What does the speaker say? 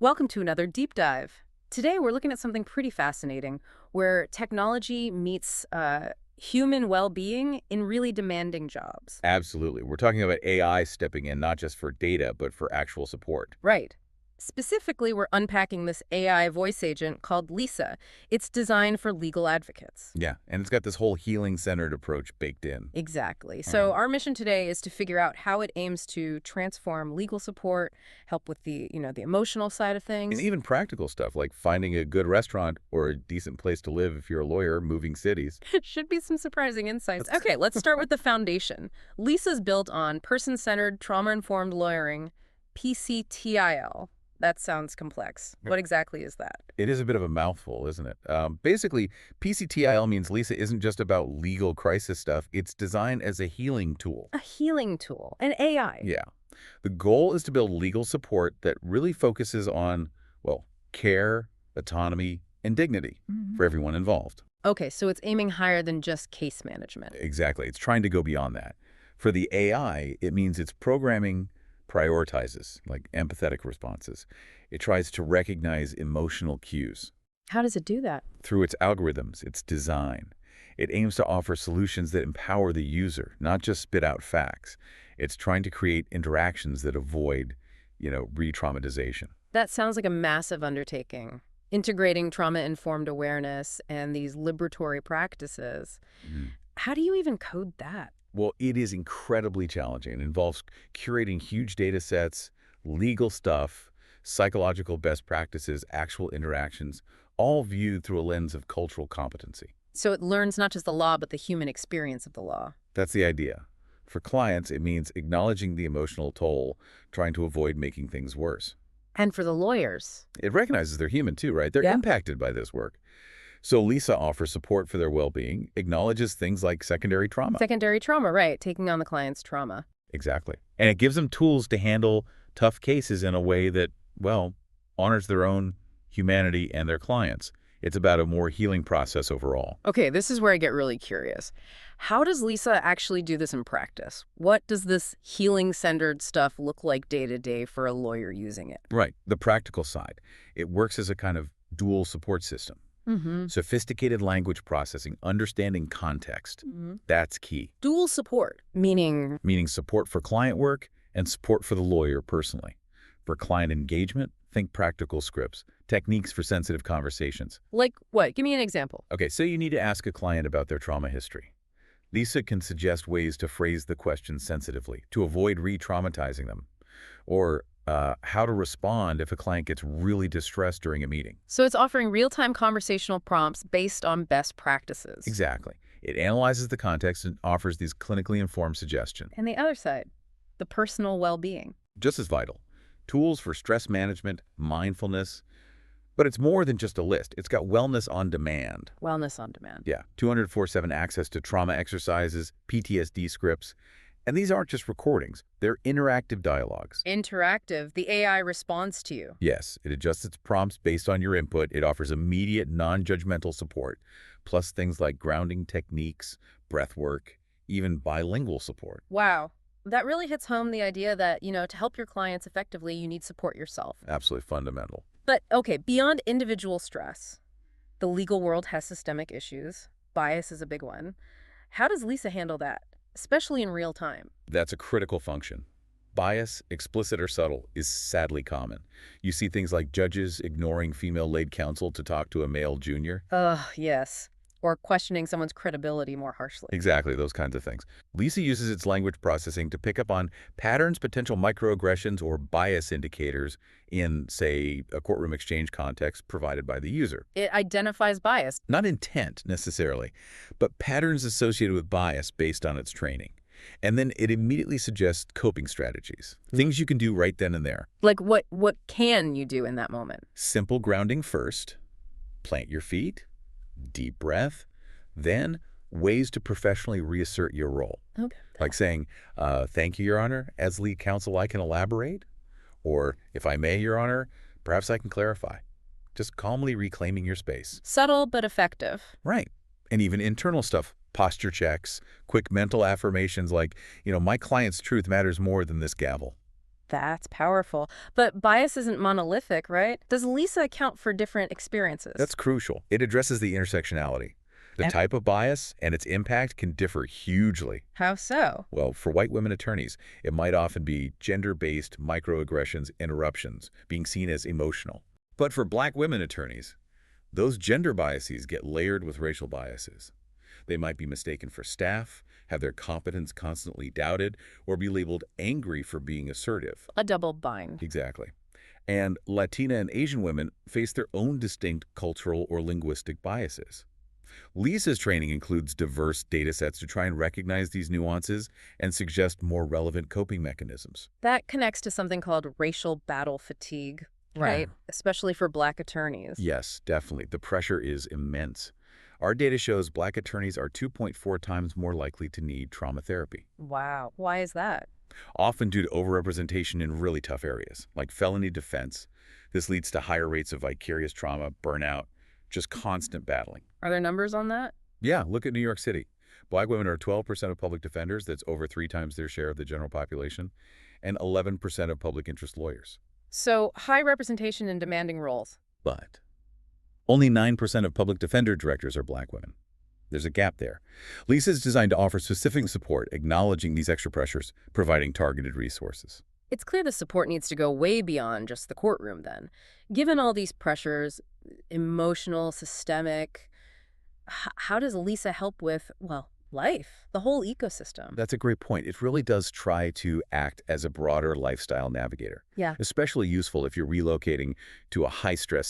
Welcome to another deep dive. Today we're looking at something pretty fascinating where technology meets human well-being in really demanding jobs. Absolutely. We're talking about AI stepping in not just for data, but for actual support. Right. Specifically, we're unpacking this AI voice agent called Lisa. It's designed for legal advocates. Yeah, and it's got this whole healing-centered approach baked in. Exactly. All right. So our mission today is to figure out how it aims to transform legal support, help with the emotional side of And things. even practical stuff like finding a good restaurant or a decent place to live if you're a lawyer moving cities. Should be some surprising insights. That's- Okay, let's start with the foundation. Lisa's built on person-centered, trauma-informed lawyering, PCTIL. That sounds complex. What exactly is that? It is a bit of a mouthful, isn't it? Basically, PCTIL means Lisa isn't just about legal crisis stuff. It's designed as a healing tool. A healing tool, an AI. Yeah. The goal is to build legal support that really focuses on, well, care, autonomy, and dignity for everyone involved. Okay, so it's aiming higher than just case management. Exactly. It's trying to go beyond that. For the AI, it means its programming prioritizes, like empathetic responses. It tries to recognize emotional cues. How does it do that? Through its algorithms, its design, it aims to offer solutions that empower the user, not just spit out facts. It's trying to create interactions that avoid, re-traumatization. That sounds like a massive undertaking. Integrating trauma-informed awareness and these liberatory practices. How do you even code that? Well, it is incredibly challenging. It involves curating huge data sets, legal stuff, psychological best practices, actual interactions, all viewed through a lens of cultural competency. So it learns not just the law, but the human experience of the law. That's the idea. For clients, it means acknowledging the emotional toll, trying to avoid making things worse. And for the lawyers. It recognizes they're human too, right? They're Yeah. impacted by this work. So Lisa offers support for their well-being, acknowledges things like secondary trauma. Secondary trauma, right, taking on the client's trauma. Exactly. And it gives them tools to handle tough cases in a way that, well, honors their own humanity and their clients. It's about a more healing process overall. Okay, this is where I get really curious. How does Lisa actually do this in practice? What does this healing-centered stuff look like day to day for a lawyer using it? Right. The practical side. It works as a kind of dual support system. Sophisticated language processing, understanding context. That's key. Dual support, meaning Meaning support for client work and support for the lawyer personally. For client engagement, think practical scripts, techniques for sensitive conversations. like what? Give me an example. Okay, so you need to ask a client about their trauma history. Lisa can suggest ways to phrase the question sensitively to avoid re-traumatizing them, or how to respond if a client gets really distressed during a meeting. So it's offering real-time conversational prompts based on best practices. Exactly. It analyzes the context and offers these clinically informed suggestions. And the other side, the personal well-being. Just as vital. Tools for stress management, mindfulness. But it's more than just a list. It's got wellness on demand. Wellness on demand. Yeah, 24/7 access to trauma exercises, PTSD scripts. And these aren't just recordings. They're interactive dialogues. Interactive, the AI responds to you. Yes, it adjusts its prompts based on your input. It offers immediate, non-judgmental support, plus things like grounding techniques, breath work, even bilingual support. Wow. That really hits home the idea that, to help your clients effectively, you need support yourself. Absolutely fundamental. But, okay, beyond individual stress, the legal world has systemic issues. Bias is a big one. How does Lisa handle that, especially in real time? That's a critical function. Bias, explicit or subtle, is sadly common. You see things like judges ignoring female lead counsel to talk to a male junior. Ugh, yes. Or questioning someone's credibility more harshly. Exactly, those kinds of things. Lisa uses its language processing to pick up on patterns, potential microaggressions, or bias indicators in, say, a courtroom exchange context provided by the user. It identifies bias. Not intent, necessarily, but patterns associated with bias based on its training. And then it immediately suggests coping strategies, things you can do right then and there. Like, what can you do in that moment? Simple grounding first, plant your feet, deep breath, then ways to professionally reassert your role. Okay. Like saying, thank you, Your Honor. As lead counsel, I can elaborate. Or, if I may, Your Honor, perhaps I can clarify. Just calmly reclaiming your space. Subtle but effective. Right. And even internal stuff, posture checks, quick mental affirmations like, my client's truth matters more than this gavel. That's powerful. But bias isn't monolithic, right? Does Lisa account for different experiences? That's crucial. It addresses the intersectionality. The And type of bias and its impact can differ hugely. how so? Well, for white women attorneys, it might often be gender-based microaggressions, interruptions, being seen as emotional. But for black women attorneys, those gender biases get layered with racial biases. They might be mistaken for staff, have their competence constantly doubted, or be labeled angry for being assertive. A double bind. Exactly. And Latina and Asian women face their own distinct cultural or linguistic biases. Lisa's training includes diverse data sets to try and recognize these nuances and suggest more relevant coping mechanisms. That connects to something called racial battle fatigue, Yeah. right? Especially for Black attorneys. Yes, definitely. The pressure is immense. Our data shows black attorneys are 2.4 times more likely to need trauma therapy, Wow. Why is that? often due to overrepresentation in really tough areas, like felony defense. This leads to higher rates of vicarious trauma, burnout, just constant battling. Are there numbers on that? Yeah, look at New York City. Black women are 12% of public defenders. That's over 3 times their share of the general population, and 11% of public interest lawyers. So, high representation in demanding roles. But only 9% of public defender directors are black women. There's a gap there. LISA is designed to offer specific support, acknowledging these extra pressures, providing targeted resources. It's clear the support needs to go way beyond just the courtroom then. Given all these pressures, emotional, systemic, how does Lisa help with, well, life, the whole ecosystem? That's a great point. It really does try to act as a broader lifestyle navigator, Yeah. especially useful if you're relocating to a high-stress